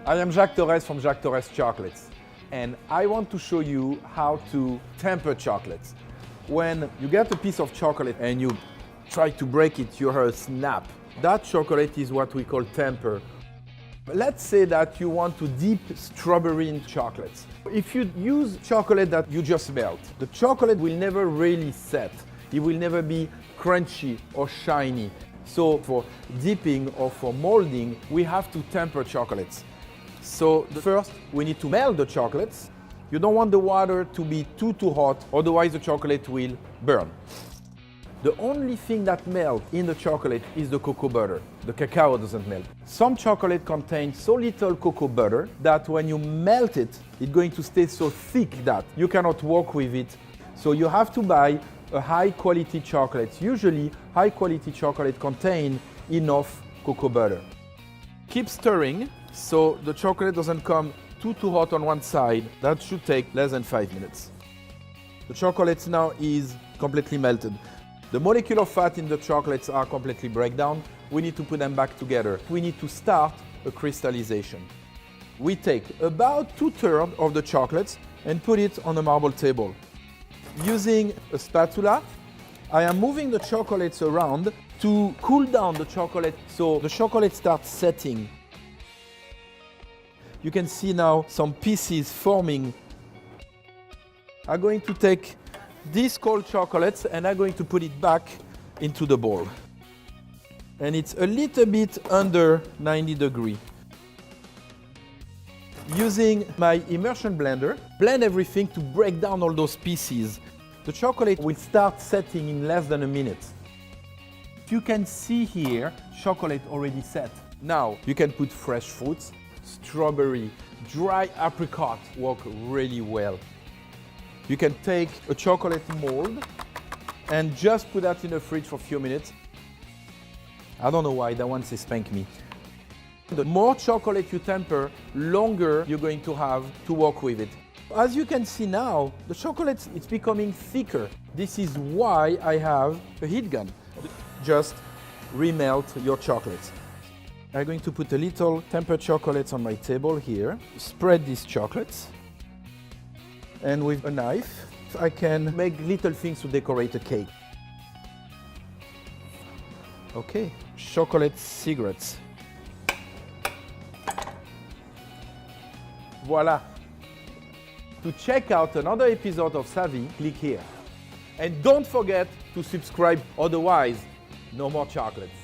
I am Jacques Torres from Jacques Torres Chocolates, and I want to show you how to temper chocolates. When you get a piece of chocolate and you try to break it, you hear a snap. That chocolate is what we call temper. Let's say that you want to dip strawberry in chocolates. If you use chocolate that you just melt, the chocolate will never really set. It will never be crunchy or shiny. So for dipping or for molding, we have to temper chocolates. So first, we need to melt the chocolates. You don't want the water to be too hot, otherwise the chocolate will burn. The only thing that melts in the chocolate is the cocoa butter. The cacao doesn't melt. Some chocolate contains so little cocoa butter that when you melt it, it's going to stay so thick that you cannot work with it. So you have to buy a high quality chocolate. Usually, high quality chocolate contains enough cocoa butter. Keep stirring so the chocolate doesn't come too hot on one side. That should take less than 5 minutes. The chocolate now is completely melted. The molecular fat in the chocolates are completely break down. We need to put them back together. We need to start a crystallization. We take about 2/3 of the chocolates and put it on a marble table. Using a spatula, I am moving the chocolates around to cool down the chocolate so the chocolate starts setting. You can see now some pieces forming. I'm going to take these cold chocolates and I'm going to put it back into the bowl. And it's a little bit under 90 degrees. Using my immersion blender, blend everything to break down all those pieces. The chocolate will start setting in less than a minute. You can see here, chocolate already set. Now you can put fresh fruits, strawberry, dry apricot work really well. You can take a chocolate mold and just put that in the fridge for a few minutes. I don't know why that one says spank me. The more chocolate you temper, longer you're going to have to work with it. As you can see now, the chocolate is becoming thicker. This is why I have a heat gun. Just remelt your chocolates. I'm going to put a little tempered chocolates on my table here. Spread these chocolates. And with a knife, I can make little things to decorate a cake. Okay, chocolate cigarettes. Voila. To check out another episode of Savvy, click here. And don't forget to subscribe, otherwise, no more chocolates.